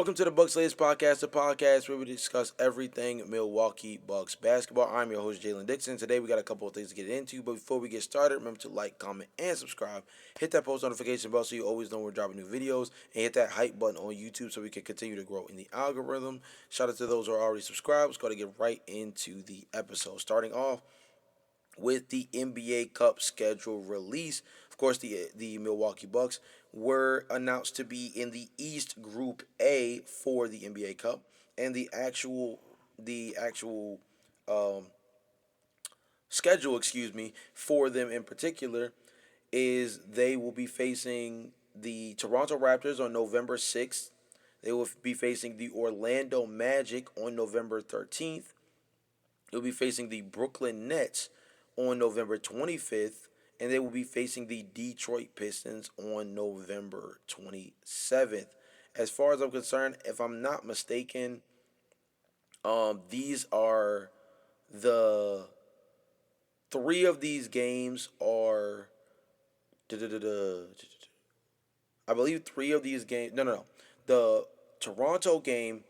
Welcome to the Bucks Latest Podcast, the podcast where we discuss everything Milwaukee Bucks basketball. I'm your host, Jalen Dixon. Today we got a couple of things to get into, but before we get started, remember to like, comment, and subscribe. Hit that post notification bell so you always know when we're dropping new videos, and hit that hype button on YouTube so we can continue to grow in the algorithm. Shout out to those who are already subscribed. Let's go to get right into the episode. Starting off with the NBA Cup schedule release. Of course, the Milwaukee Bucks were announced to be in the East Group A for the NBA Cup, and the actual um, schedule, for them in particular is they will be facing the Toronto Raptors on November 6th. They will be facing the Orlando Magic on November 13th. They'll be facing the Brooklyn Nets on November 25th, and they will be facing the Detroit Pistons on November 27th. As far as I'm concerned, if I'm not mistaken, these are the three of these games are. I believe three of these games. No. The Toronto game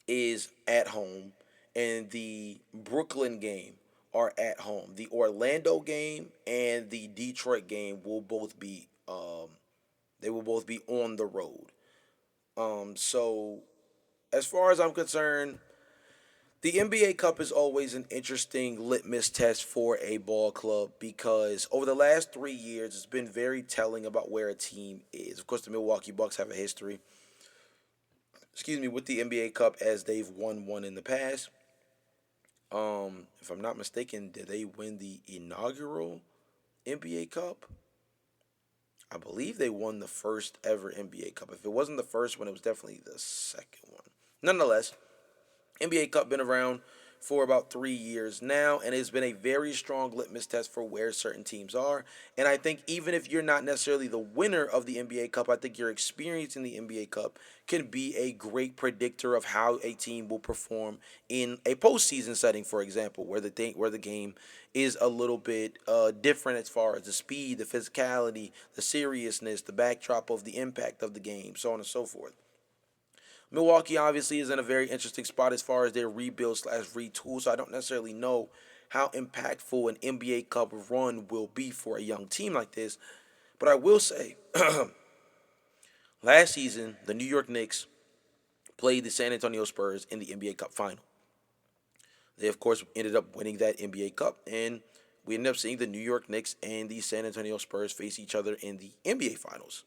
is at home, and the Brooklyn game are at home. The Orlando game and the Detroit game will both be they will both be on the road. So as far as I'm concerned, the NBA Cup is always an interesting litmus test for a ball club because over the last 3 years, it's been very telling about where a team is. Of course, the Milwaukee Bucks have a history, with the NBA Cup as they've won one in the past. If I'm not mistaken, did they win the inaugural NBA Cup? I believe they won the first ever NBA Cup. If it wasn't the first one, it was definitely the second one. Nonetheless, NBA Cup been around for about 3 years now, and it's been a very strong litmus test for where certain teams are. And I think even if you're not necessarily the winner of the NBA Cup, I think your experience in the NBA Cup can be a great predictor of how a team will perform in a postseason setting, for example, where the game is a little bit different as far as the speed, the physicality, the seriousness, the backdrop of the impact of the game, so on and so forth. Milwaukee obviously is in a very interesting spot as far as their rebuild slash retool. So I don't necessarily know how impactful an NBA Cup run will be for a young team like this. But I will say, last season, the New York Knicks played the San Antonio Spurs in the NBA Cup final. They, of course, ended up winning that NBA Cup, and we ended up seeing the New York Knicks and the San Antonio Spurs face each other in the NBA Finals.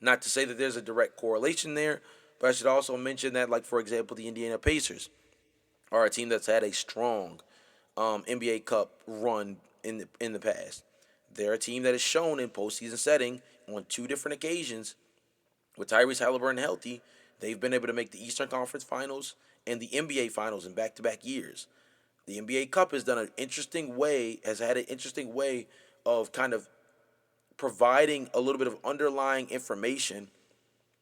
Not to say that there's a direct correlation there, but I should also mention that, like, for example, the Indiana Pacers are a team that's had a strong NBA Cup run in the past. They're a team that is shown in postseason setting on two different occasions with Tyrese Halliburton healthy. They've been able to make the Eastern Conference Finals and the NBA Finals in back-to-back years. The NBA Cup has had an interesting way of kind of providing a little bit of underlying information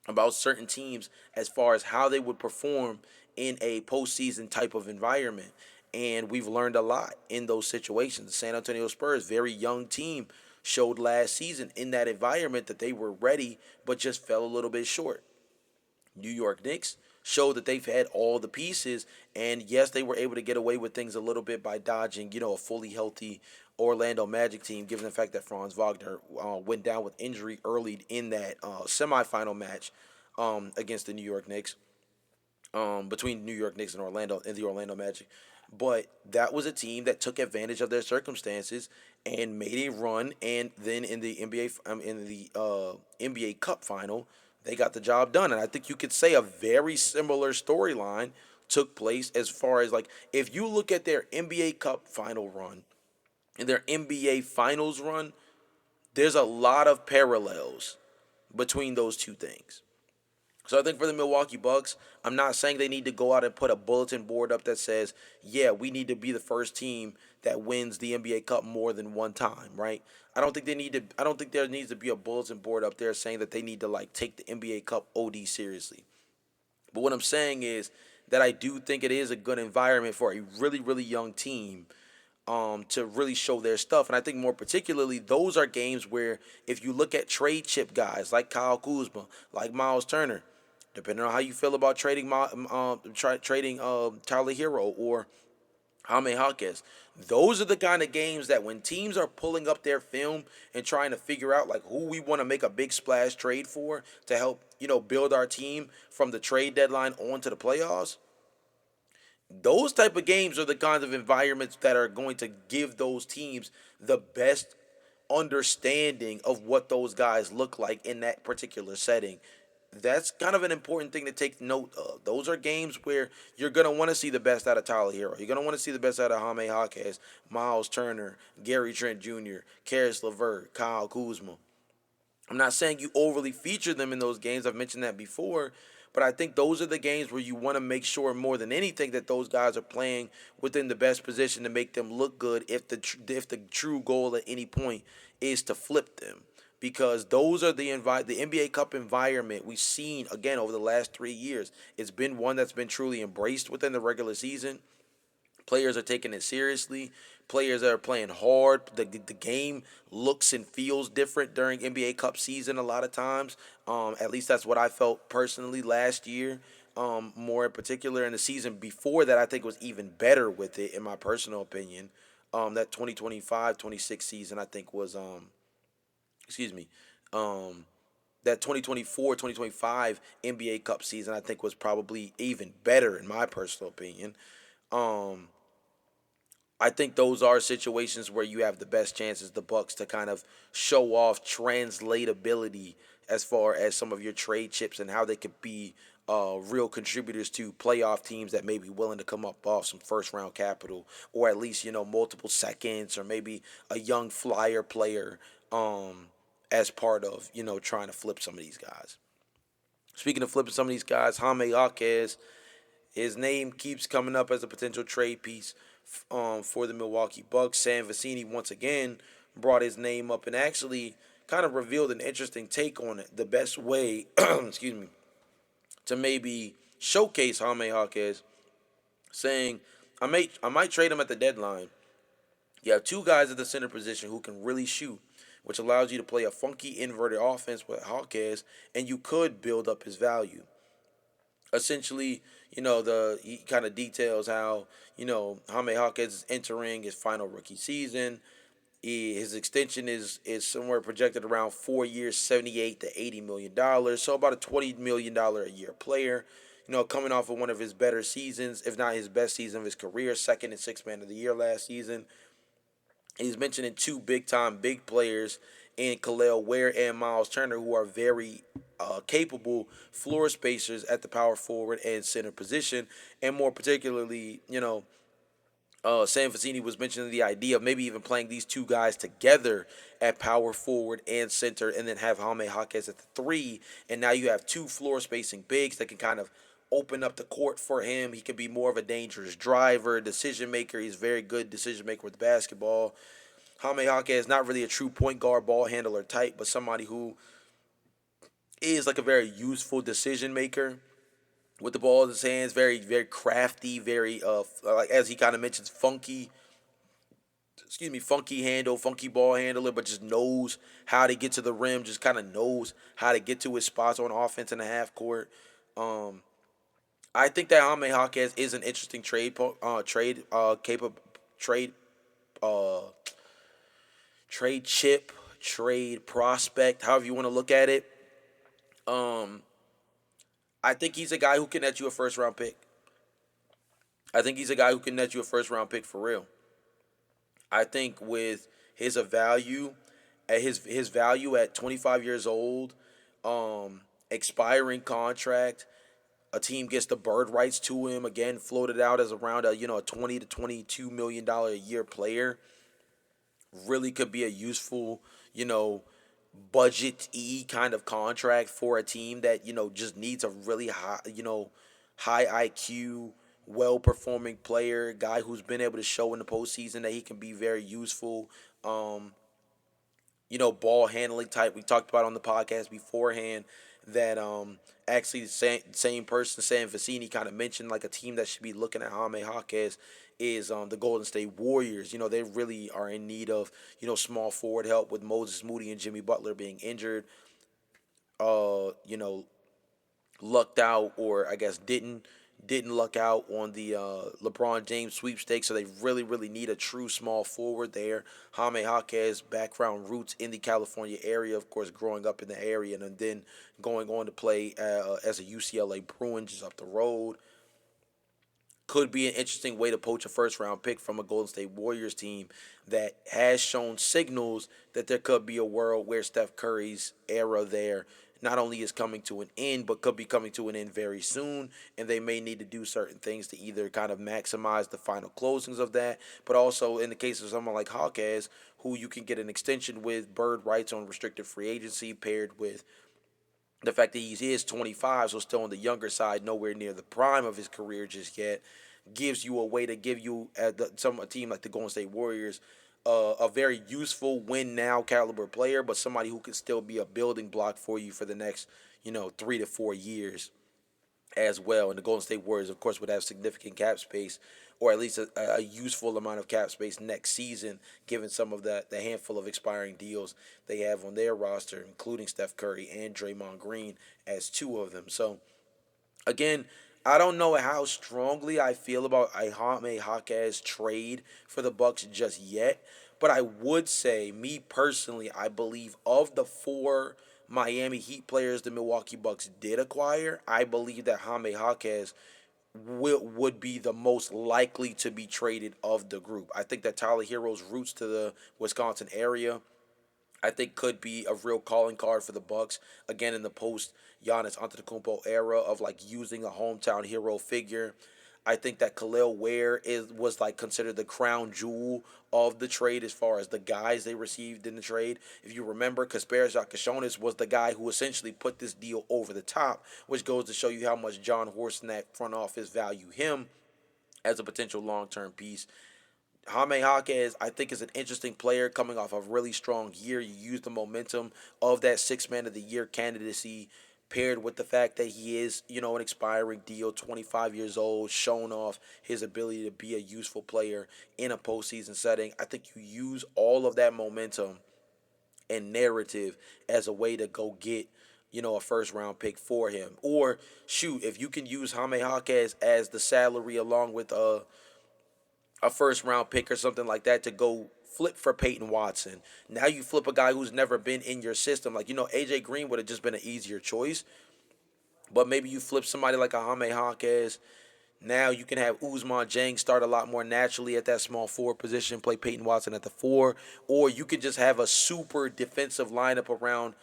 about certain teams as far as how they would perform in a postseason type of environment. And we've learned a lot in those situations. The San Antonio Spurs, very young team, showed last season in that environment that they were ready, but just fell a little bit short. New York Knicks showed that they've had all the pieces, and yes, they were able to get away with things a little bit by dodging, a fully healthy Orlando Magic team, given the fact that Franz Wagner went down with injury early in that semifinal match against the New York Knicks, between New York Knicks and the Orlando Magic. But that was a team that took advantage of their circumstances and made a run, and then in the NBA Cup final, they got the job done. And I think you could say a very similar storyline took place as far as, like, if you look at their NBA Cup final run and their NBA Finals run, there's a lot of parallels between those two things. So I think for the Milwaukee Bucks, I'm not saying they need to go out and put a bulletin board up that says, yeah, we need to be the first team that wins the NBA Cup more than one time, right? I don't think there needs to be a bulletin board up there saying that they need to, like, take the NBA Cup OD seriously. But what I'm saying is that I do think it is a good environment for a really, really young team to really show their stuff. And I think more particularly, those are games where if you look at trade chip guys like Kyle Kuzma, like Miles Turner, depending on how you feel about trading Tyler Hero or Jaime Jaquez. Those are the kind of games that when teams are pulling up their film and trying to figure out like who we want to make a big splash trade for to help, build our team from the trade deadline on to the playoffs, those type of games are the kinds of environments that are going to give those teams the best understanding of what those guys look like in that particular setting. That's kind of an important thing to take note of. Those are games where you're going to want to see the best out of Tyler Hero. You're going to want to see the best out of Jaime Jaquez, Miles Turner, Gary Trent Jr., Karis LeVert, Kyle Kuzma. I'm not saying you overly feature them in those games. I've mentioned that before. But I think those are the games where you want to make sure more than anything that those guys are playing within the best position to make them look good if the true goal at any point is to flip them. Because those are the NBA Cup environment we've seen again over the last 3 years. It's been one that's been truly embraced within the regular season. Players are taking it seriously. Players that are playing hard. The game looks and feels different during NBA Cup season a lot of times. At least that's what I felt personally last year. More in particular, in the season before that, I think was even better with it, in my personal opinion. That 2025-26 season, I think was excuse me, um, that 2024-2025 NBA Cup season, I think was probably even better in my personal opinion. Um, I think those are situations where you have the best chances, the Bucks, to kind of show off translatability as far as some of your trade chips and how they could be real contributors to playoff teams that may be willing to come up off some first round capital or at least multiple seconds or maybe a young flyer player as part of trying to flip some of these guys. Speaking of flipping some of these guys, Jaime Jaquez, his name keeps coming up as a potential trade piece for the Milwaukee Bucks. Sam Vecini once again brought his name up and actually kind of revealed an interesting take on it. The best way, excuse me, to maybe showcase Jaime Jaquez, saying, I might trade him at the deadline. You have two guys at the center position who can really shoot, which allows you to play a funky inverted offense with Jaquez, and you could build up his value. Essentially, he kind of details how Jaime Jaquez is entering his final rookie season. His extension is somewhere projected around 4 years, $78 to $80 million. So about a $20 million a year player. Coming off of one of his better seasons, if not his best season of his career, second and sixth man of the year last season. He's mentioning two big players in Khalil Ware and Miles Turner, who are very capable floor spacers at the power forward and center position, and more particularly, Sam Vecini was mentioning the idea of maybe even playing these two guys together at power forward and center, and then have Jaime Jaquez at the three, and now you have two floor spacing bigs that can kind of open up the court for him. He can be more of a dangerous driver, decision maker. He's a very good decision maker with the basketball. Jaime Jaquez is not really a true point guard ball handler type, but somebody who is like a very useful decision maker with the ball in his hands, very very crafty, very like as he kind of mentions, funky handle, funky ball handler, but just knows how to get to the rim, just kind of knows how to get to his spots on offense in the half court. Um, I think that Jaime Jaquez is an interesting trade uh trade chip, trade prospect, however you want to look at it. Um, I think he's a guy who can net you a first round pick. I think he's a guy who can net you a first round pick for real. I think with his value, at his value at 25 years old, expiring contract, a team gets the bird rights to him again, floated out as around a 20 to $22 million a year player. Really could be a useful, you know, budget e kind of contract for a team that just needs a really high IQ, well performing player, guy who's been able to show in the postseason that he can be very useful. Um, Ball handling type. We talked about on the podcast beforehand that actually the same person, Sam Vecini, kind of mentioned like a team that should be looking at Jaime Jaquez is the Golden State Warriors. They really are in need of small forward help with Moses Moody and Jimmy Butler being injured. Uh, you know, lucked out, or I guess didn't luck out on the LeBron James sweepstakes. So they really need a true small forward there. Jaime Jaquez background roots in the California area, of course, growing up in the area, and then going on to play as a UCLA Bruin just up the road. Could be an interesting way to poach a first round pick from a Golden State Warriors team that has shown signals that there could be a world where Steph Curry's era there not only is coming to an end, but could be coming to an end very soon. And they may need to do certain things to either kind of maximize the final closings of that, but also in the case of someone like Hawkes, who you can get an extension with bird rights on restricted free agency, paired with the fact that he is 25, so still on the younger side, nowhere near the prime of his career just yet, gives you a way to give you a team like the Golden State Warriors a very useful win now caliber player, but somebody who can still be a building block for you for the next 3 to 4 years as well. And the Golden State Warriors, of course, would have significant cap space, or at least a useful amount of cap space next season, given some of the handful of expiring deals they have on their roster, including Steph Curry and Draymond Green as two of them. So, again, I don't know how strongly I feel about a Jaime Jaquez trade for the Bucks just yet, but I would say, me personally, I believe of the four Miami Heat players the Milwaukee Bucks did acquire, I believe that Jaime Jaquez would be the most likely to be traded of the group. I think that Tyler Hero's roots to the Wisconsin area, I think, could be a real calling card for the Bucks again in the post Giannis Antetokounmpo era of like using a hometown hero figure. I think that Khalil Ware was like considered the crown jewel of the trade as far as the guys they received in the trade. If you remember, Kasparas Zakashonis was the guy who essentially put this deal over the top, which goes to show you how much John Horst and that front office value him as a potential long-term piece. Jaime Jaquez, I think, is an interesting player coming off a really strong year. You use the momentum of that six man of the year candidacy, paired with the fact that he is, an expiring deal, 25 years old, showing off his ability to be a useful player in a postseason setting. I think you use all of that momentum and narrative as a way to go get, a first round pick for him. Or shoot, if you can use Jaime Jaquez as the salary along with a first round pick or something like that to go flip for Peyton Watson. Now you flip a guy who's never been in your system. Like, AJ Green would have just been an easier choice. But maybe you flip somebody like a Jaime Jaquez. Now you can have Ousmane Dieng start a lot more naturally at that small forward position, play Peyton Watson at the four. Or you could just have a super defensive lineup around,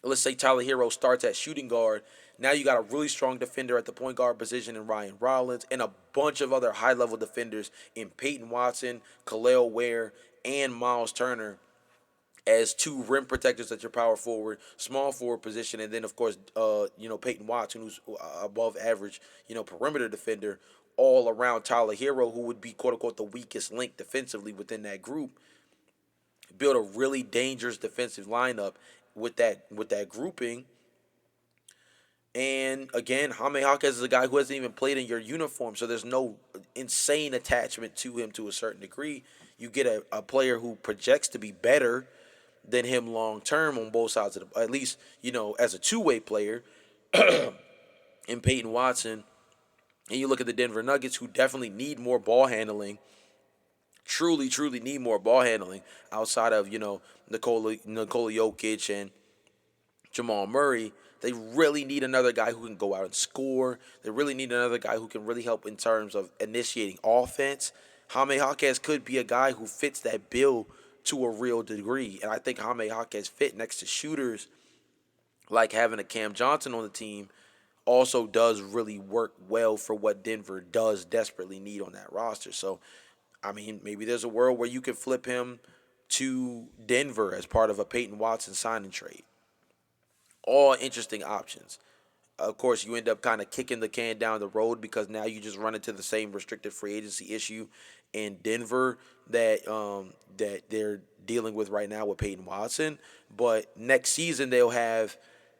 let's say Tyler Hero starts at shooting guard. Now you got a really strong defender at the point guard position in Ryan Rollins and a bunch of other high-level defenders in Peyton Watson, Khalil Ware, and Miles Turner as two rim protectors at your power forward, small forward position, and then of course, Peyton Watson, who's above average, perimeter defender, all around Tyler Hero, who would be quote unquote the weakest link defensively within that group. Build a really dangerous defensive lineup with that grouping. And again, Jaime Jaquez is a guy who hasn't even played in your uniform, so there's no insane attachment to him to a certain degree. You get a player who projects to be better than him long term on both sides of the, at least, as a two-way player in Peyton Watson. And you look at the Denver Nuggets, who definitely need more ball handling, truly need more ball handling outside of, Nikola Jokic and Jamal Murray. They really need another guy who can go out and score. They really need another guy who can really help in terms of initiating offense. Jaime Jaquez could be a guy who fits that bill to a real degree. And I think Jaime Jaquez fit next to shooters like having a Cam Johnson on the team also does really work well for what Denver does desperately need on that roster. So, I mean, maybe there's a world where you can flip him to Denver as part of a Peyton Watson signing trade. All interesting options. Of course, you end up kind of kicking the can down the road because now you just run into the same restricted free agency issue in Denver that they're dealing with right now with Peyton Watson. But next season they'll have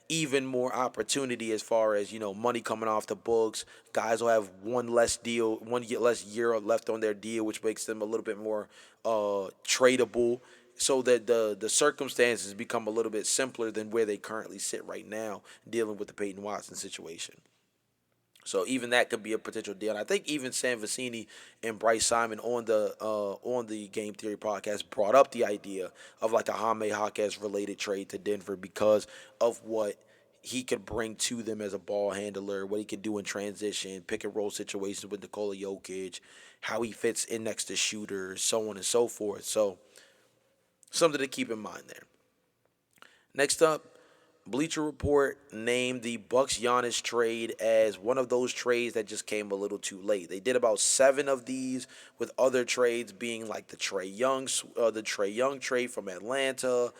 even more opportunity as far as money coming off the books. Guys will have one less less year left on their deal, which makes them a little bit more tradable so that the circumstances become a little bit simpler than where they currently sit right now, dealing with the Peyton Watson situation. So even that could be a potential deal. And I think even Sam Vecini and Bryce Simon on the Game Theory podcast brought up the idea of like a Jaime Jaquez related trade to Denver because of what he could bring to them as a ball handler, what he could do in transition, pick and roll situations with Nikola Jokic, how he fits in next to shooters, so on and so forth. So something to keep in mind there. Next up, Bleacher Report named the Bucks Giannis trade as one of those trades that just came a little too late. They did about 7 of these, with other trades being like the Trey Young trade from Atlanta,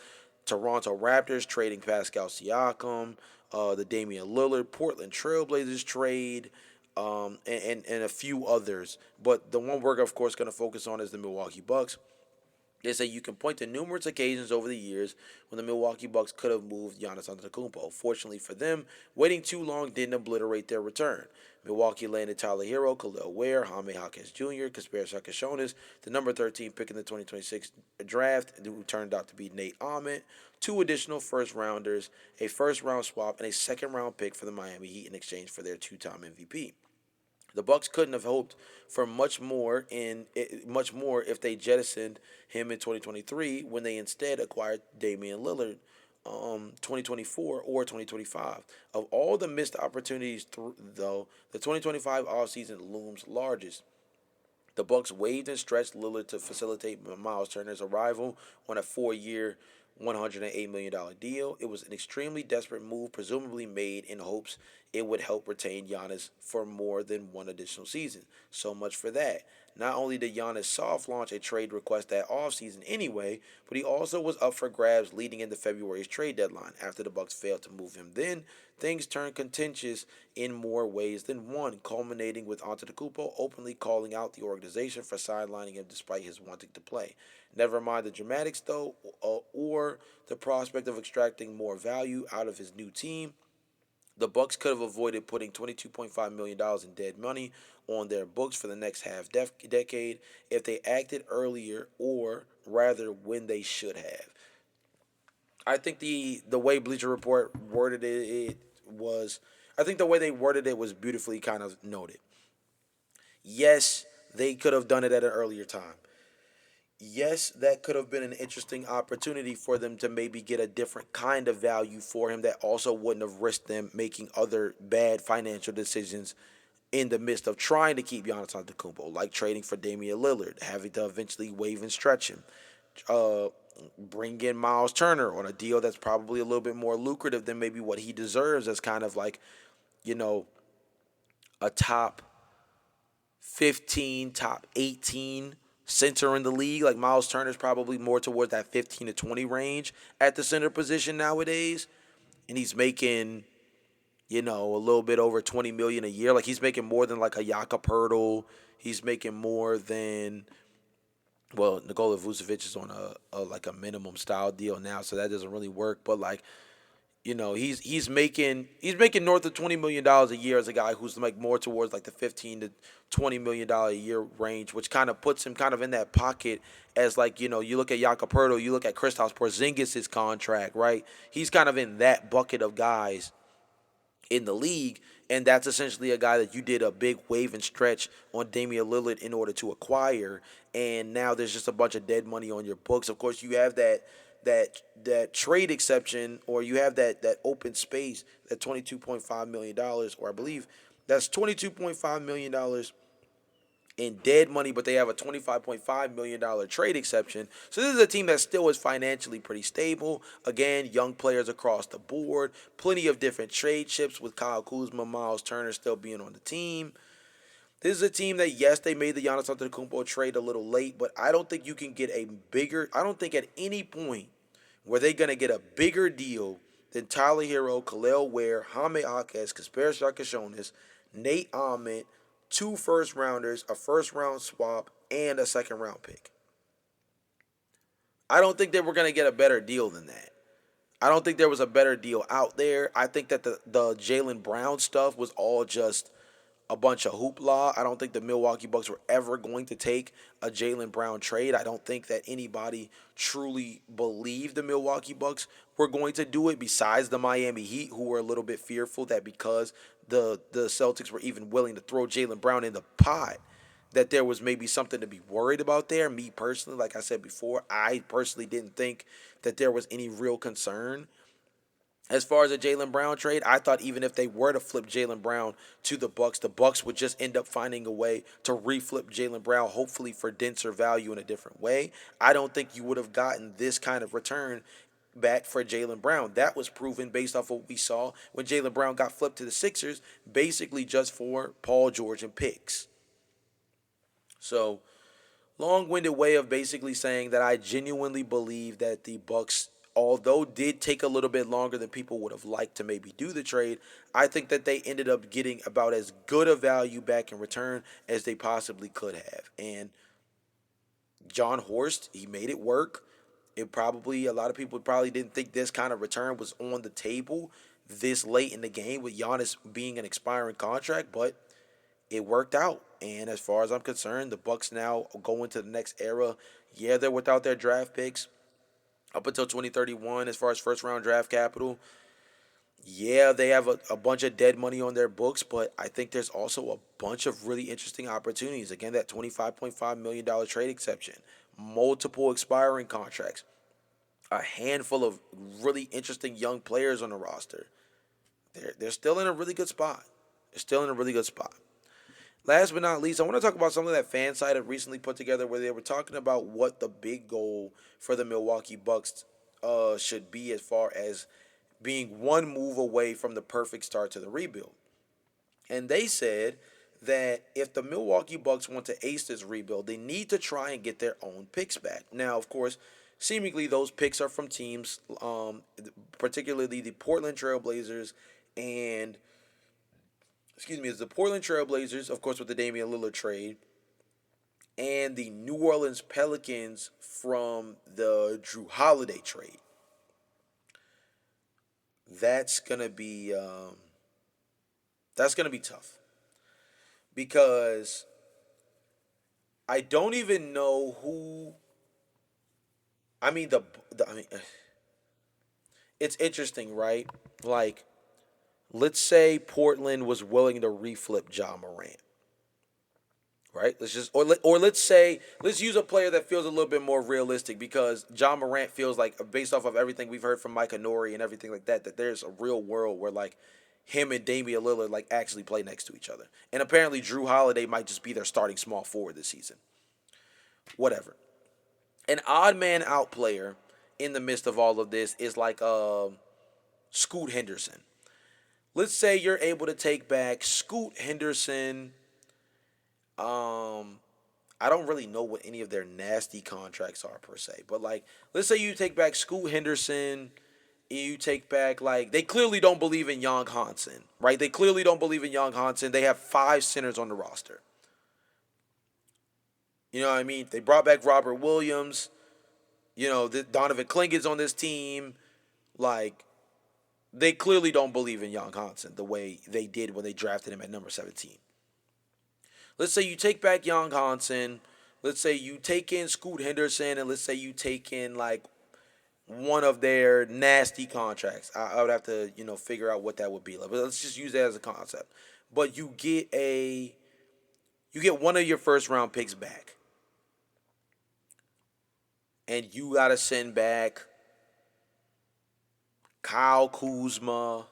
Toronto Raptors trading Pascal Siakam, the Damian Lillard Portland Trailblazers trade, and a few others. But the one we're of course going to focus on is the Milwaukee Bucks. They say you can point to numerous occasions over the years when the Milwaukee Bucks could have moved Giannis Antetokounmpo. Fortunately for them, waiting too long didn't obliterate their return. Milwaukee landed Tyler Hero, Khalil Ware, Jaime Jaquez Jr., Kasper Sakashonis, the number 13 pick in the 2026 draft, who turned out to be Nate Ahmed, 2 additional first-rounders, a first-round swap, and a second-round pick for the Miami Heat in exchange for their 2-time MVP. The Bucks couldn't have hoped for much more if they jettisoned him in 2023 when they instead acquired Damian Lillard 2024 or 2025. Of all the missed opportunities though, the 2025 offseason looms largest. The Bucks waived and stretched Lillard to facilitate Miles Turner's arrival on a 4-year, $108 million deal. It was an extremely desperate move, presumably made in hopes it would help retain Giannis for more than one additional season. So much for that. Not only did Giannis soft launch a trade request that offseason anyway, but he also was up for grabs leading into February's trade deadline. After the Bucks failed to move him then, things turned contentious in more ways than one, culminating with Antetokounmpo openly calling out the organization for sidelining him despite his wanting to play. Never mind the dramatics, though, or the prospect of extracting more value out of his new team. The Bucks could have avoided putting $22.5 million in dead money on their books for the next decade if they acted earlier, or rather when they should have. I think the way Bleacher Report worded it was I think the way they worded it was beautifully kind of noted. Yes, they could have done it at an earlier time. Yes, that could have been an interesting opportunity for them to maybe get a different kind of value for him that also wouldn't have risked them making other bad financial decisions in the midst of trying to keep Giannis Antetokounmpo, like trading for Damian Lillard, having to eventually waive and stretch him, uh, bring in Miles Turner on a deal that's probably a little bit more lucrative than maybe what he deserves as kind of like, you know, a top 15, top 18 center in the league. Like Miles Turner's probably more towards that 15 to 20 range at the center position nowadays. And he's making, a little bit over 20 million a year. Like he's making more than like a Jakob Poeltl. He's making more than Nikola Vucevic is on a like a minimum style deal now, so that doesn't really work. But like, he's making north of $20 million a year as a guy who's like more towards like the 15 to $20 million a year range, which kind of puts him kind of in that pocket as like, you look at Jakob Poeltl, you look at Kristaps Porzingis' contract, right? He's kind of in that bucket of guys in the league, and that's essentially a guy that you did a big wave and stretch on Damian Lillard in order to acquire, and now there's just a bunch of dead money on your books. Of course, you have that trade exception, or you have that open space, that $22.5 million, or I believe that's $22.5 million in dead money, but they have a $25.5 million trade exception. So this is a team that still is financially pretty stable. Again, young players across the board, plenty of different trade chips with Kyle Kuzma, Miles Turner still being on the team. This is a team that, yes, they made the Giannis Antetokounmpo trade a little late, but I don't think you can get I don't think at any point were they going to get a bigger deal than Tyler Hero, Khalil Ware, Jaime Jaquez, Kasper Shakashonis, Nate Ahmed, 2 first-rounders, a first-round swap, and a second-round pick. I don't think they were going to get a better deal than that. I don't think there was a better deal out there. I think that the Jaylen Brown stuff was all just a bunch of hoopla. I don't think the Milwaukee Bucks were ever going to take a Jaylen Brown trade. I don't think that anybody truly believed the Milwaukee Bucks were going to do it besides the Miami Heat, who were a little bit fearful that because the Celtics were even willing to throw Jaylen Brown in the pot, that there was maybe something to be worried about there. Me personally, like I said before, I personally didn't think that there was any real concern. As far as the Jaylen Brown trade, I thought even if they were to flip Jaylen Brown to the Bucks would just end up finding a way to reflip Jaylen Brown, hopefully for denser value in a different way. I don't think you would have gotten this kind of return back for Jaylen Brown. That was proven based off of what we saw when Jaylen Brown got flipped to the Sixers, basically just for Paul George and picks. So, long-winded way of basically saying that I genuinely believe that the Bucks, although did take a little bit longer than people would have liked to maybe do the trade, I think that they ended up getting about as good a value back in return as they possibly could have. And John Horst, he made it work. It probably, a lot of people probably didn't think this kind of return was on the table this late in the game with Giannis being an expiring contract, but it worked out. And as far as I'm concerned, the Bucks now go into the next era. Yeah, they're without their draft picks up until 2031 as far as first round draft capital. Yeah, they have a bunch of dead money on their books, but I think there's also a bunch of really interesting opportunities. Again, that $25.5 million trade exception, multiple expiring contracts, a handful of really interesting young players on the roster. They're still in a really good spot. They're still in a really good spot. Last but not least, I want to talk about something that Fanside have recently put together where they were talking about what the big goal for the Milwaukee Bucks should be as far as being one move away from the perfect start to the rebuild. And they said that if the Milwaukee Bucks want to ace this rebuild, they need to try and get their own picks back. Now, of course, seemingly those picks are from teams, particularly the Portland Trailblazers and it's the Portland Trailblazers, of course, with the Damian Lillard trade, and the New Orleans Pelicans from the Drew Holiday trade. That's gonna be tough because I don't even know who. I mean the I mean, it's interesting, right? Like, let's say Portland was willing to reflip Ja Morant. Right? Let's say let's use a player that feels a little bit more realistic because John Morant feels like based off of everything we've heard from Mike Nori and everything like that there's a real world where like him and Damian Lillard like actually play next to each other. And apparently Drew Holiday might just be their starting small forward this season. Whatever. An odd man out player in the midst of all of this is like Scoot Henderson. Let's say you're able to take back Scoot Henderson. Um, I don't really know what any of their nasty contracts are per se, but like, let's say you take back Scoot Henderson, you take back like they clearly don't believe in Young Hansen, right? They clearly don't believe in Young Hansen. They have 5 centers on the roster. You know what I mean? They brought back Robert Williams. Donovan Klingon's on this team. Like, they clearly don't believe in Young Hansen the way they did when they drafted him at number 17. Let's say you take back Young Hansen. Let's say you take in Scoot Henderson, and let's say you take in like one of their nasty contracts. I would have to figure out what that would be like, but let's just use that as a concept. But you get one of your first round picks back, and you gotta send back Kyle Kuzma.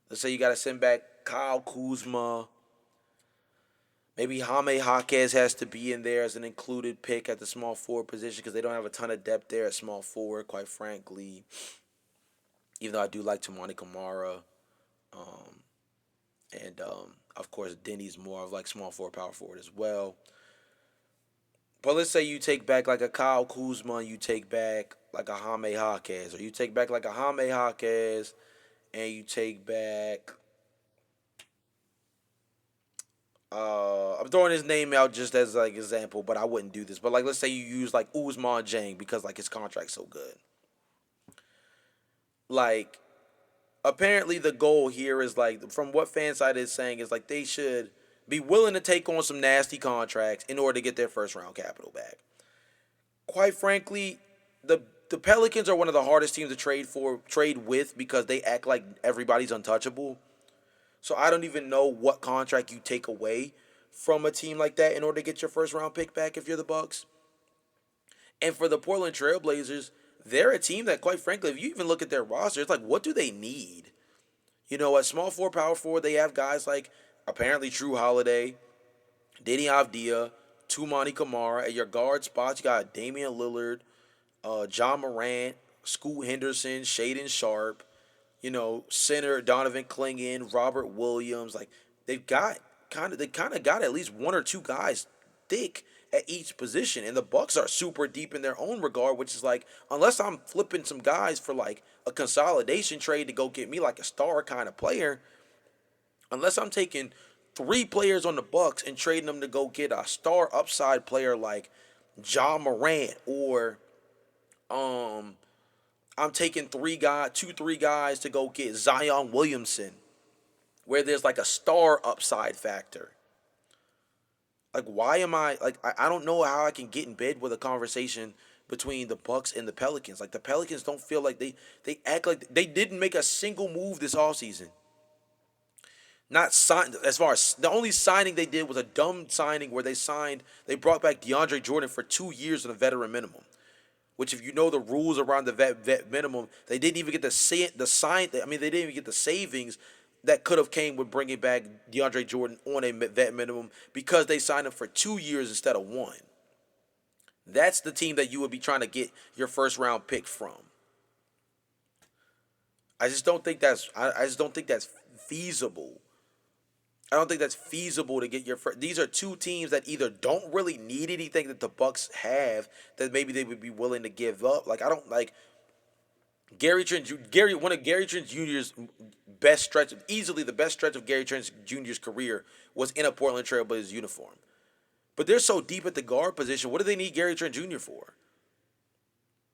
Let's say you gotta send back Kyle Kuzma. Maybe Jaime Jaquez has to be in there as an included pick at the small forward position because they don't have a ton of depth there at small forward, quite frankly. Even though I do like Tamani Kamara. And of course, Denny's more of like small forward, power forward as well. But let's say you take back like a Kyle Kuzma, you take back like a Jaime Jaquez, or you take back like a Jaime Jaquez, and you take back. I'm throwing his name out just as like example, but I wouldn't do this. But like, let's say you use like Ousmane Dieng because like his contract's so good. Like, apparently the goal here is like, from what Fanside is saying, is like they should be willing to take on some nasty contracts in order to get their first round capital back. Quite frankly, the Pelicans are one of the hardest teams to trade with because they act like everybody's untouchable. So I don't even know what contract you take away from a team like that in order to get your first round pick back if you're the Bucks. And for the Portland Trailblazers, they're a team that, quite frankly, if you even look at their roster, it's like, what do they need? You know, at small forward, power forward, they have guys like apparently True Holiday, Deni Avdija, Tumani Kamara. At your guard spots, you got Damian Lillard, John Morant, Scoot Henderson, Shaden Sharp, center Donovan Clingan, Robert Williams. Like they kind of got at least one or two guys thick at each position, and the Bucks are super deep in their own regard, which is like, unless I'm flipping some guys for like a consolidation trade to go get me like a star kind of player, unless I'm taking three players on the Bucks and trading them to go get a star upside player like John Morant, or I'm taking three guys to go get Zion Williamson, where there's like a star upside factor. Like, why am I like I don't know how I can get in bed with a conversation between the Bucks and the Pelicans. Like, the Pelicans don't feel like they act like they didn't make a single move this offseason. Not signed, as far as the only signing they did was a dumb signing where they brought back DeAndre Jordan for 2 years on a veteran minimum. Which, if you know the rules around the vet minimum, they didn't even get they didn't even get the savings that could have came with bringing back DeAndre Jordan on a vet minimum, because they signed him for 2 years instead of one. That's the team that you would be trying to get your first round pick from. I just don't think that's feasible. I don't think that's feasible to get your first. These are two teams that either don't really need anything that the Bucks have that maybe they would be willing to give up. Like, I don't like one of Gary Trent Jr.'s best stretch, easily the best stretch of Gary Trent Jr.'s career was in a Portland Trailblazers uniform. But they're so deep at the guard position. What do they need Gary Trent Jr. for?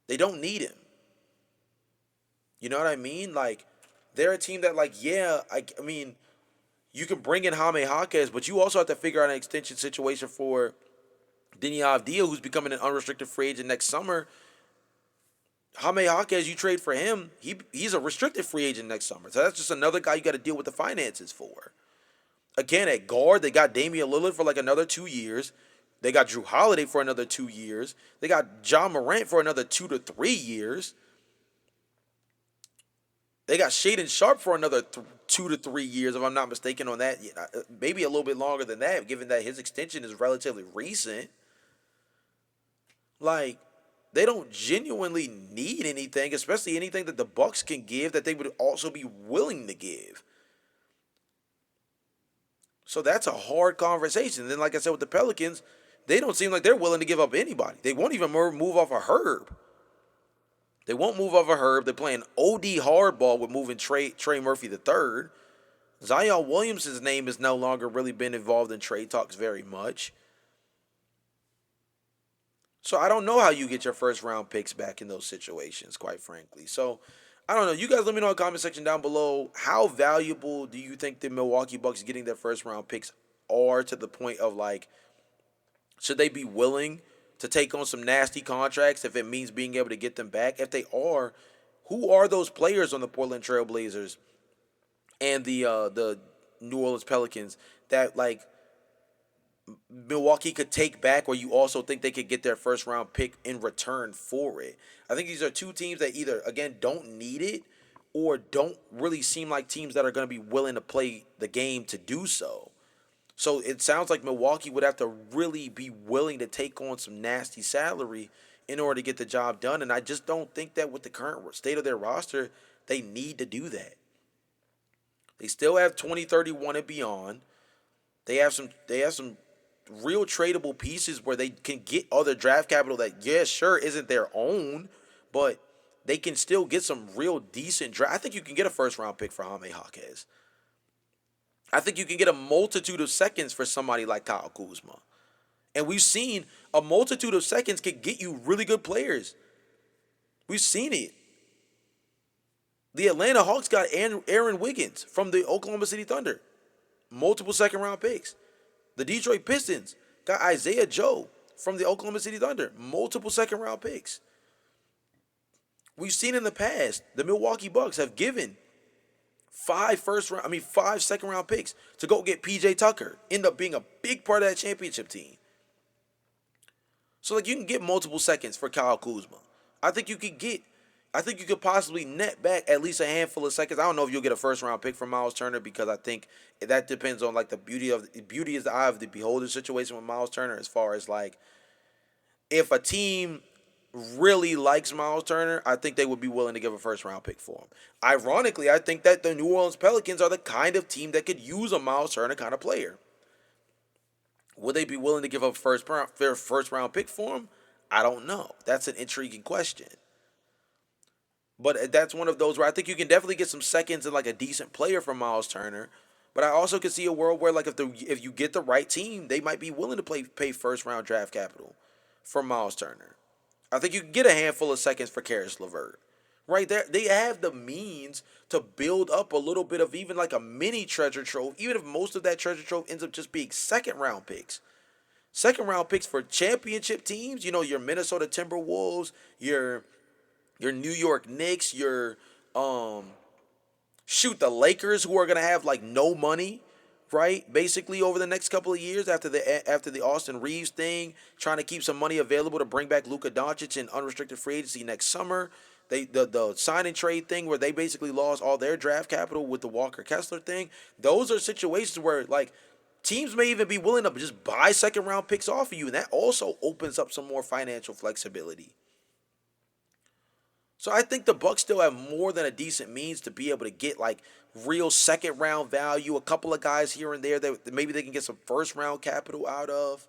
They don't need him. You know what I mean? Like, they're a team that, like, yeah, I mean, you can bring in Jaime Jaquez, but you also have to figure out an extension situation for Deni Avdija, who's becoming an unrestricted free agent next summer. Jaime Jaquez, you trade for him, he's a restricted free agent next summer. So that's just another guy you got to deal with the finances for. Again, at guard, they got Damian Lillard for like another 2 years. They got Drew Holiday for another 2 years. They got John Morant for another 2 to 3 years. They got Shaden Sharp for another 2 to 3 years, if I'm not mistaken on that. Maybe a little bit longer than that, given that his extension is relatively recent. Like, they don't genuinely need anything, especially anything that the Bucks can give that they would also be willing to give. So that's a hard conversation. And then, like I said, with the Pelicans, they don't seem like they're willing to give up anybody. They won't even move off a Herb. They won't move off a Herb. They're playing OD hardball with moving Trey Murphy III. Zion Williamson's name has no longer really been involved in trade talks very much. So I don't know how you get your first round picks back in those situations, quite frankly. So I don't know. You guys let me know in the comment section down below, how valuable do you think the Milwaukee Bucks getting their first round picks are, to the point of, like, should they be willing to take on some nasty contracts if it means being able to get them back? If they are, who are those players on the Portland Trailblazers and the New Orleans Pelicans that, like, Milwaukee could take back, or you also think they could get their first round pick in return for it? I think these are two teams that either, again, don't need it, or don't really seem like teams that are going to be willing to play the game to do so. So it sounds like Milwaukee would have to really be willing to take on some nasty salary in order to get the job done. And I just don't think that with the current state of their roster, they need to do that. They still have 2031 and beyond. They have some real tradable pieces where they can get other draft capital that, yeah, sure, isn't their own, but they can still get some real decent draft. I think you can get a first round pick for Jaime Jaquez. I think you can get a multitude of seconds for somebody like Kyle Kuzma. And we've seen a multitude of seconds can get you really good players. We've seen it. The Atlanta Hawks got Aaron Wiggins from the Oklahoma City Thunder, multiple second round picks. The Detroit Pistons got Isaiah Joe from the Oklahoma City Thunder, multiple second round picks. We've seen in the past the Milwaukee Bucks have given five second round picks to go get PJ Tucker, end up being a big part of that championship team. So like you can get multiple seconds for Kyle Kuzma. I think you could get I think you could possibly net back at least a handful of seconds. I don't know if you'll get a first round pick from Miles Turner because I think that depends on like the beauty is the eye of the beholder situation with Miles Turner as far as like if a team really likes Miles Turner, I think they would be willing to give a first round pick for him. Ironically, I think that the New Orleans Pelicans are the kind of team that could use a Miles Turner kind of player. Would they be willing to give up first round pick for him? I don't know. That's an intriguing question. But that's one of those where I think you can definitely get some seconds and like a decent player from Miles Turner. But I also could see a world where like if you get the right team, they might be willing to pay first round draft capital for Miles Turner. I think you can get a handful of seconds for Karis LeVert. Right there, they have the means to build up a little bit of even like a mini treasure trove, even if most of that treasure trove ends up just being second round picks. Second round picks for championship teams, your Minnesota Timberwolves, your New York Knicks, your the Lakers who are gonna have like no money, right? Basically over the next couple of years after the Austin Reeves thing, trying to keep some money available to bring back Luka Doncic in unrestricted free agency next summer. The sign and trade thing where they basically lost all their draft capital with the Walker Kessler thing. Those are situations where like teams may even be willing to just buy second round picks off of you, and that also opens up some more financial flexibility. So I think the Bucks still have more than a decent means to be able to get like real second round value, a couple of guys here and there that maybe they can get some first round capital out of.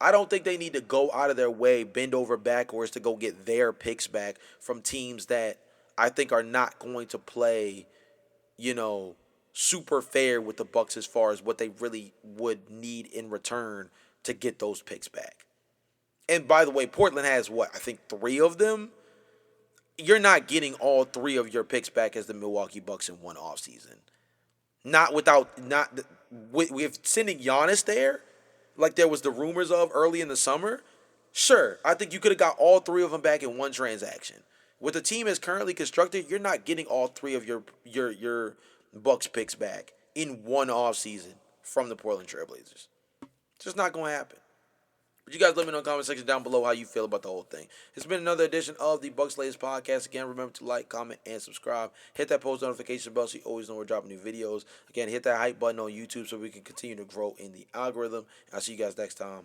I don't think they need to go out of their way, bend over backwards to go get their picks back from teams that I think are not going to play, you know, super fair with the Bucks as far as what they really would need in return to get those picks back. And by the way, Portland has what? I think 3 of them. You're not getting all 3 of your picks back as the Milwaukee Bucks in one offseason. Not with sending Giannis there, like there was the rumors of early in the summer. Sure, I think you could have got all 3 of them back in one transaction. With the team as currently constructed, you're not getting all 3 of your Bucks picks back in one offseason from the Portland Trailblazers. It's just not going to happen. But you guys let me know in the comment section down below how you feel about the whole thing. It's been another edition of the Bucks Latest Podcast. Again, remember to like, comment, and subscribe. Hit that post notification bell so you always know we're dropping new videos. Again, hit that hype button on YouTube so we can continue to grow in the algorithm. And I'll see you guys next time.